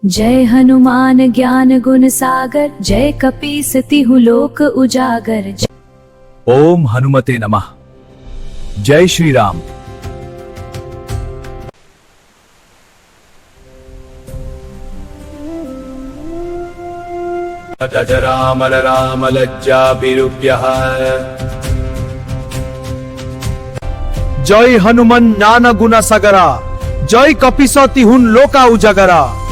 जय हनुमान ज्ञान गुण सागर, जय कपीस तिहु लोक उजागर। ओम हनुमते नमः। जय श्री राम। रामल राम लज्जा विरूप्यः। जय हनुमान ज्ञान गुण सागरा, जय कपीस तिहुन लोका उजागरा।